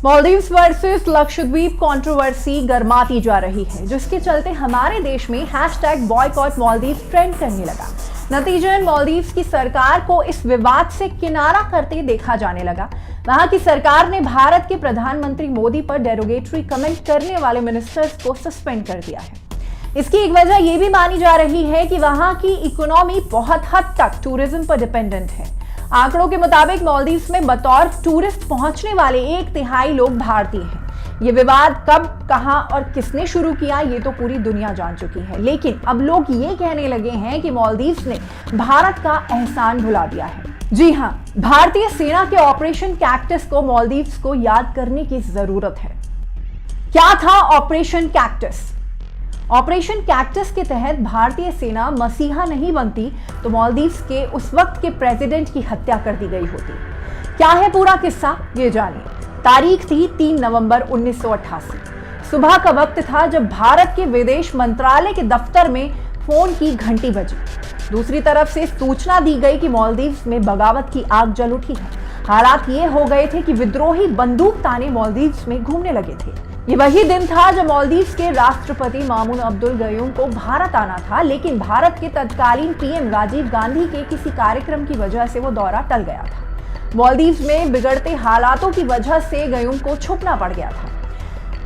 Maldives versus Lakshadweep controversy गर्माती जा रही है, जिसके चलते हमारे देश में #बॉयकॉट मालदीव्स ट्रेंड करने लगा। नतीजतन मालदीव्स की सरकार को इस विवाद से किनारा करते देखा जाने लगा। वहां की सरकार ने भारत के प्रधानमंत्री मोदी पर डेरोगेटरी कमेंट करने वाले मिनिस्टर्स को सस्पेंड कर दिया है। इसकी एक वजह यह भी मानी जा रही है कि वहां की इकोनॉमी बहुत हद तक टूरिज्म पर डिपेंडेंट है। आंकड़ों के मुताबिक मालदीव्स में बतौर टूरिस्ट पहुंचने वाले 1/3 लोग भारतीय हैं। ये विवाद कब, कहां और किसने शुरू किया, ये तो पूरी दुनिया जान चुकी है। लेकिन अब लोग ये कहने लगे हैं कि मालदीव्स ने भारत का एहसान भुला दिया है। जी हां, भारतीय सेना के ऑपरेशन कैक्टस को मालदीव्स को याद करने की जरूरत है। क्या था ऑपरेशन कैक्टस? ऑपरेशन कैक्टस के तहत भारतीय सेना मसीहा नहीं बनती तो मालदीव्स के उस वक्त के प्रेसिडेंट की हत्या कर दी गई होती। क्या है पूरा किस्सा, ये जानिए। तारीख थी 3 नवंबर 1988। सुबह का वक्त था जब भारत के विदेश मंत्रालय के दफ्तर में फोन की घंटी बजी। दूसरी तरफ से सूचना दी गई कि मालदीव्स में बगावत की आग जल उठी है। हालात ये हो गए थे कि विद्रोही बंदूक ताने मालदीव्स में घूमने लगे थे। ये वही दिन था जब मालदीव्स के राष्ट्रपति मामून अब्दुल गयूम को भारत आना था, लेकिन भारत के तत्कालीन पीएम राजीव गांधी के किसी कार्यक्रम की वजह से वो दौरा टल गया था। मालदीव्स में बिगड़ते हालातों की वजह से गयूम को छुपना पड़ गया था।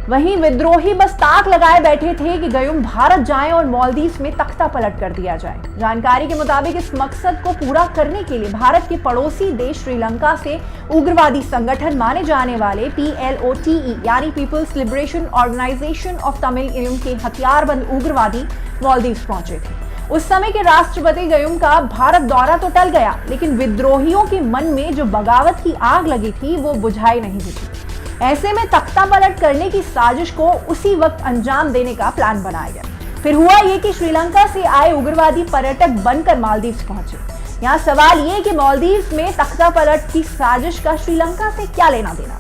वहीं विद्रोही बस ताक लगाए बैठे थे कि गयूम भारत जाएं और मालदीव्स में तख्ता पलट कर दिया जाए। जानकारी के मुताबिक इस मकसद को पूरा करने के लिए भारत के पड़ोसी देश श्रीलंका से उग्रवादी संगठन माने जाने वाले PLOTE यानी people's liberation organisation of Tamil के हथियारबंद उग्रवादी मालदीव्स पहुंचे थे। उस समय के राष्ट्रपति गयूम का भारत दौरा तो टल गया, लेकिन विद्रोहियों के मन में जो बगावत की आग लगी थी वो बुझाई नहीं बुझी। ऐसे में तख्ता पलट करने की साजिश को उसी वक्त अंजाम देने का प्लान बनाया गया। फिर हुआ ये कि श्रीलंका से आए उग्रवादी पर्यटक बनकर मालदीव्स पहुंचे। यहाँ सवाल ये कि मालदीव्स में तख्ता पलट की साजिश का श्रीलंका से क्या लेना देना,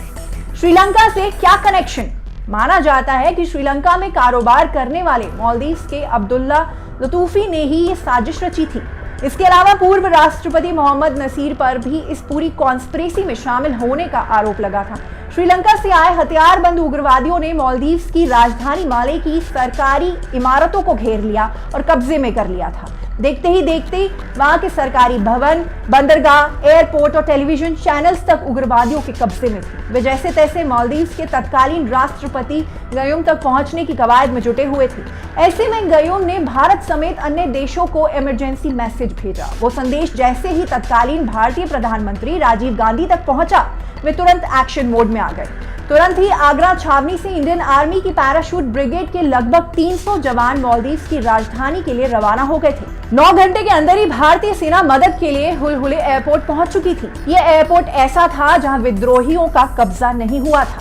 श्रीलंका से क्या कनेक्शन? माना जाता है कि श्रीलंका में कारोबार करने वाले मालदीव्स के अब्दुल्ला लतूफी ने ही ये साजिश रची थी। इसके अलावा पूर्व राष्ट्रपति मोहम्मद नसीर पर भी इस पूरी कॉन्स्पिरेसी में शामिल होने का आरोप लगा था। श्रीलंका से आए हथियारबंद उग्रवादियों ने मालदीव्स की राजधानी माले की सरकारी इमारतों को घेर लिया और कब्जे में कर लिया था। देखते ही देखते वहां के सरकारी भवन, बंदरगाह, एयरपोर्ट और टेलीविजन चैनल्स तक उग्रवादियों के कब्जे में थे। वे जैसे तैसे मालदीव्स के तत्कालीन राष्ट्रपति गयूम तक पहुंचने की कवायद में जुटे हुए थे। ऐसे में गयूम ने भारत समेत अन्य देशों को इमरजेंसी मैसेज भेजा। वो संदेश जैसे ही तत्कालीन भारतीय प्रधानमंत्री राजीव गांधी तक पहुंचा, वे तुरंत एक्शन मोड में आ गए। तुरंत ही आगरा छावनी से इंडियन आर्मी की पैराशूट ब्रिगेड के लगभग 300 जवान मालदीव्स की राजधानी के लिए रवाना हो गए थे। 9 घंटे के अंदर ही भारतीय सेना मदद के लिए हुलहुले एयरपोर्ट पहुंच चुकी थी। यह एयरपोर्ट ऐसा था जहां विद्रोहियों का कब्जा नहीं हुआ था।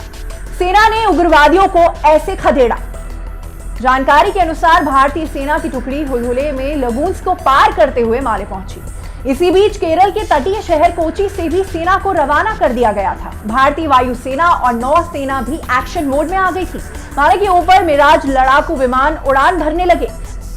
सेना ने उग्रवादियों को ऐसे खदेड़ा। जानकारी के अनुसार भारतीय सेना की टुकड़ी हुलहुले में लगून्स को पार करते हुए माले पहुंची। इसी बीच केरल के तटीय शहर कोची से भी सेना को रवाना कर दिया गया था। भारतीय वायुसेना और नौसेना भी एक्शन मोड में आ गई थी। माले के ऊपर मिराज लड़ाकू विमान उड़ान भरने लगे।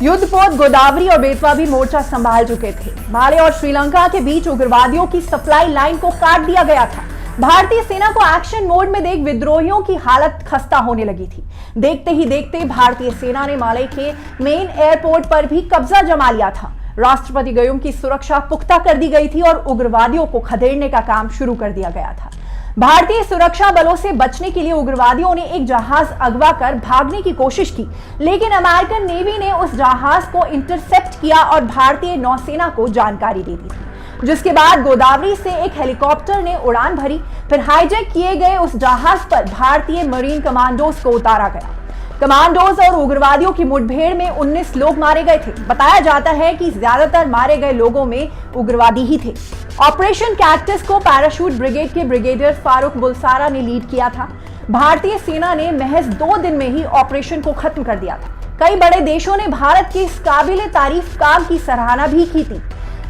युद्धपोत गोदावरी और बेतवा भी मोर्चा संभाल चुके थे। माले और श्रीलंका के बीच उग्रवादियों की सप्लाई लाइन को काट दिया गया था। भारतीय सेना को एक्शन मोड में देख विद्रोहियों की हालत खस्ता होने लगी थी। देखते ही देखते भारतीय सेना ने माले के मेन एयरपोर्ट पर भी कब्जा जमा लिया था। राष्ट्रपति गयूम की सुरक्षा पुख्ता कर दी गई थी और उग्रवादियों को खदेड़ने का काम शुरू कर दिया गया था। भारतीय सुरक्षा बलों से बचने के लिए उग्रवादियों ने एक जहाज अगवा कर भागने की कोशिश की, लेकिन अमेरिकन नेवी ने उस जहाज को इंटरसेप्ट किया और भारतीय नौसेना को जानकारी दे दी थी। जिसके बाद गोदावरी से एक हेलीकॉप्टर ने उड़ान भरी। फिर हाईजैक किए गए उस जहाज पर भारतीय मरीन कमांडोज को उतारा गया। कमांडोज और उग्रवादियों की मुठभेड़ में 19 लोग मारे गए थे। बताया जाता है कि ज्यादातर मारे गए लोगों में उग्रवादी ही थे। ऑपरेशन कैक्टस को पैराशूट ब्रिगेड के ब्रिगेडियर फारूक बुलसारा ने लीड किया था। भारतीय सेना ने महज 2 दिन में ही ऑपरेशन को खत्म कर दिया था। कई बड़े देशों ने भारत के इस काबिले तारीफ काम की सराहना भी की थी।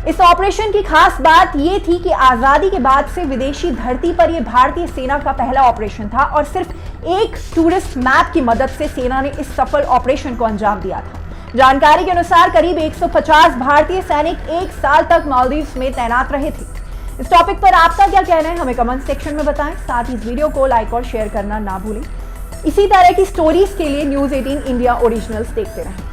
इस ऑपरेशन की खास बात यह थी कि आजादी के बाद से विदेशी धरती पर यह भारतीय सेना का पहला ऑपरेशन था और सिर्फ एक टूरिस्ट मैप की मदद से सेना ने इस सफल ऑपरेशन को अंजाम दिया था। जानकारी के अनुसार करीब 150 भारतीय सैनिक 1 साल तक मालदीव्स में तैनात रहे थे। इस टॉपिक पर आपका क्या कहना है हमें कमेंट सेक्शन में बताएं। साथ ही इस वीडियो को लाइक और शेयर करना ना भूलें। इसी तरह की स्टोरीज के लिए न्यूज़ 18 इंडिया ओरिजिनल्स देखते रहें।